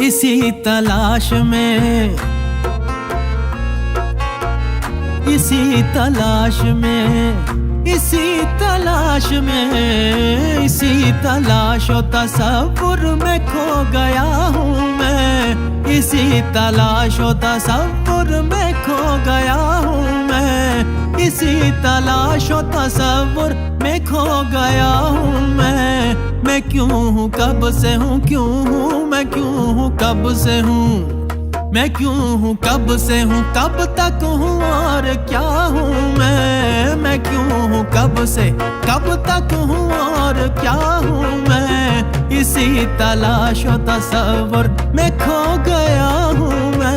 इसी तलाश में, इसी तलाश में, इसी तलाश में, इसी तलाश और तसव्वुर में खो गया हूँ मैं। इसी तलाश और तसव्वुर में खो गया हूँ मैं। इसी तलाश और तसव्वुर में खो गया हूँ मैं क्यों हूँ, कब से हूँ, क्यों हूँ, मैं क्यों हूँ, कब से हूँ, मैं क्यों हूँ, कब से हूँ, कब तक हूँ और क्या हूँ मैं क्यों हूँ, कब से कब तक हूँ और क्या हूँ मैं। इसी तलाश और तसव्वुर में खो गया हूँ मैं।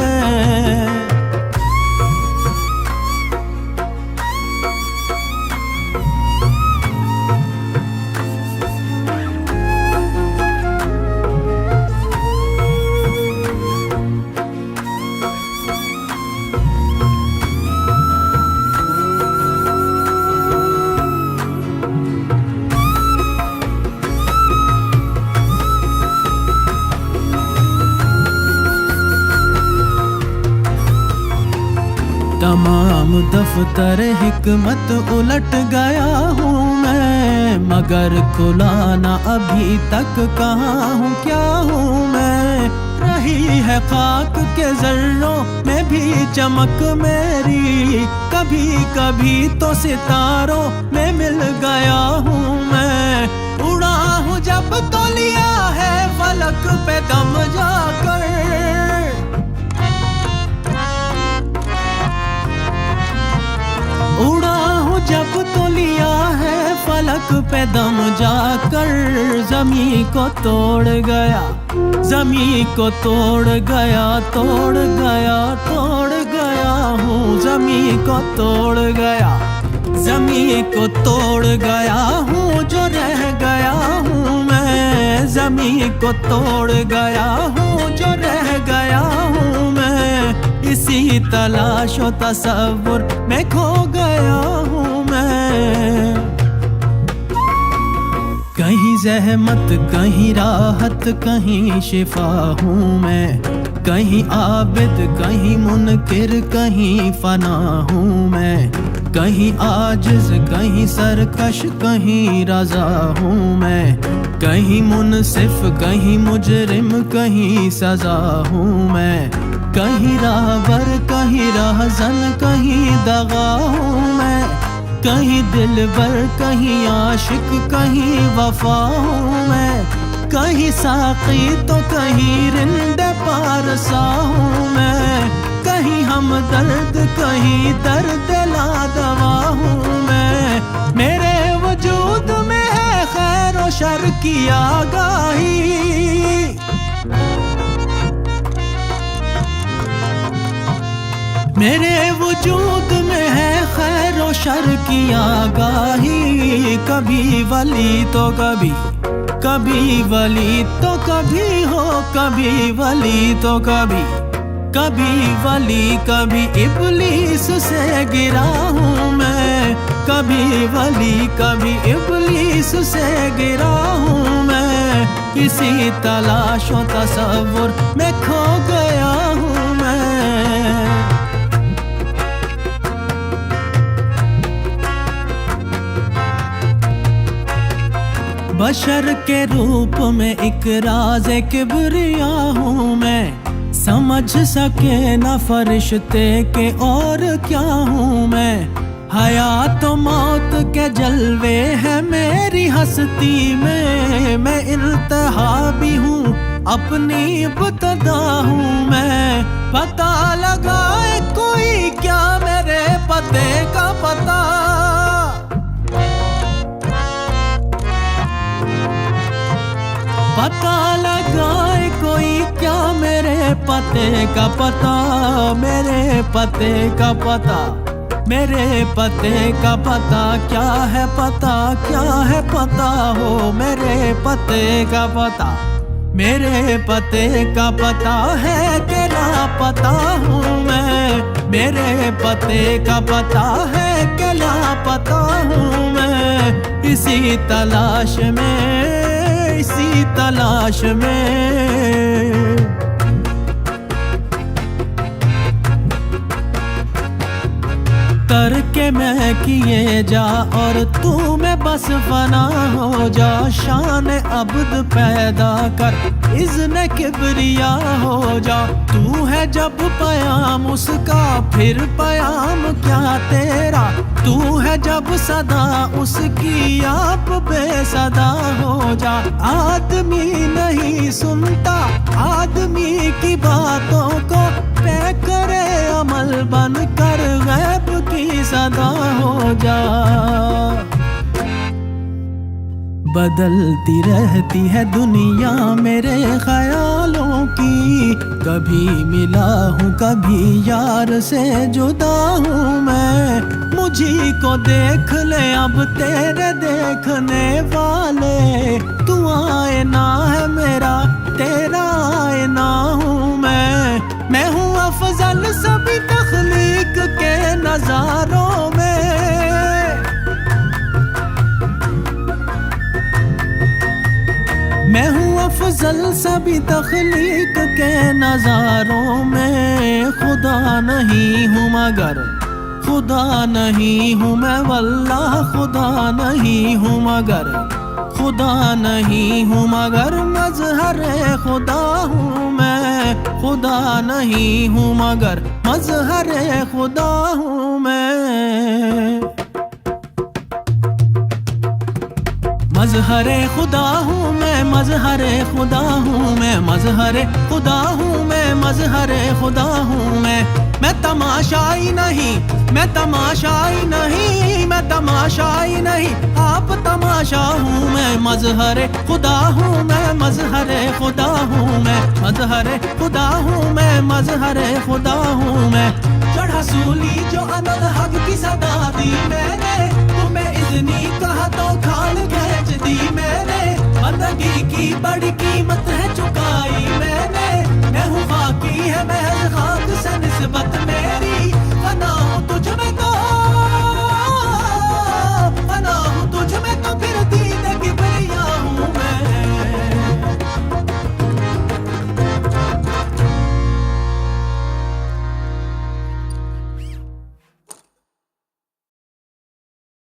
तमाम दफ्तर हिकमत उलट गया हूँ मैं, मगर खुला ना अभी तक कहाँ हूँ, क्या हूँ मैं। रही है खाक के जर्रों में भी चमक मेरी, कभी कभी तो सितारों में मिल गया हूँ मैं। उड़ा हूँ जब तो लिया है फलक पे दम जाकर, उड़ा हूँ जब तो लिया है फलक पे दम जाकर। ज़मीं को तोड़ गया, ज़मीं को तोड़ गया, तोड़ गया, तोड़ गया हूँ। ज़मीं को तोड़ गया, ज़मीं को तोड़ गया हूँ, जो रह गया हूँ मैं। ज़मीं को तोड़ गया हूँ, जो रह गया हूँ मैं। इसी तलाश और तसव्वुर में खो गया हूँ मैं। कहीं ज़हमत, कहीं राहत, कहीं शिफा हूँ मैं। कहीं आबिद, कहीं मुनकिर, कहीं फना हूँ मैं। कहीं आजिज़, कहीं सरकश, कहीं रज़ा हूँ मैं। कहीं मुनसिफ, कहीं मुजरिम, कहीं सज़ा हूँ मैं। कहीं राहबर, कहीं रहज़न, कहीं दगा हूँ मैं। कहीं दिलबर, कहीं आशिक, कहीं वफा हूँ मैं। कहीं साक़ी तो कहीं रिंदे पारसा हूँ मैं। कहीं हमदर्द, कहीं दर्द लादवा हूँ मैं। मेरे वजूद में है खैर और शर की आगाही, मेरे वजूद में है खैर और शर की आगाही। कभी वली तो कभी, कभी वली तो कभी हो, कभी वली तो कभी, कभी वली कभी इब्लीस से गिरा हूँ मैं। कभी वली कभी इब्लीस से गिरा हूँ मैं। इसी तलाश और तसव्वुर में खो गया हूँ मैं। बशर के रूप में एक राज़े किबरिया हूँ मैं। समझ सके न फरिश्ते के और क्या हूँ मैं। हयात तो मौत के जलवे हैं मेरी हस्ती में। मैं इल्तहा भी हूँ, अपनी इब्तदा हूँ मैं। पता लगाए कोई क्या मेरे पते का पता, पता लगाए कोई क्या मेरे पते का पता, मेरे पते का पता, मेरे पते का पता, क्या है पता, क्या है पता हो मेरे पते का पता। मेरे पते का पता है कि लापता हूँ मैं, मेरे पते का पता है कि लापता हूँ मैं। इसी तलाश में, इसी तलाश में। करके मैं किए जा और तू में बस फना हो जा। शान अब्द पैदा कर, इज़्न किबरिया हो जा। तू है जब पयाम उसका, फिर पयाम क्या तेरा। तू है जब सदा उसकी, आप बेसदा हो जा। आदमी नहीं सुनता आदमी की बातों को, पे करे अमल बन कर गैब की सदा हो जा। बदलती रहती है दुनिया मेरे ख्यालों की। कभी मिला हूँ कभी यार से जुदा हूँ मैं। मुझी को देख ले अब तेरे देखने वाले। तू आईना है मेरा, तेरा आईना हूँ मैं हूँ अफजल सभी तख्लीक के नजारों में। मैं हूँ अफजल सभी तख्लीक के नजारों में। खुदा नहीं हूँ मगर, खुदा नहीं हूँ मैं वल्लाह, खुदा नहीं हूँ मगर, खुदा नहीं हूँ मगर मजहर खुदा हूँ मैं। खुदा नहीं हूँ मगर मजहर खुदा हूँ मैं। मजहर खुदा हूँ मैं, मजहर खुदा हूँ मैं, मजहर खुदा हूँ मैं, मजहर खुदा हूँ मैं तमाशाई नहीं, मैं तमाशाई नहीं, मैं तमाशाई नहीं, आप तमाशा हूँ मैं। मजहर खुदा हूँ मैं, मजहर खुदा हूँ मैं, मजहर खुदा हूँ मैं, मजहर खुदा हूँ मैं। चढ़ा सूली जो अनल हक की सदा दी मैंने, तुम्हें इतनी कहा तो खाल खींच दी मैंने। बंदगी की बड़ी कीमत है चुकाई मैं।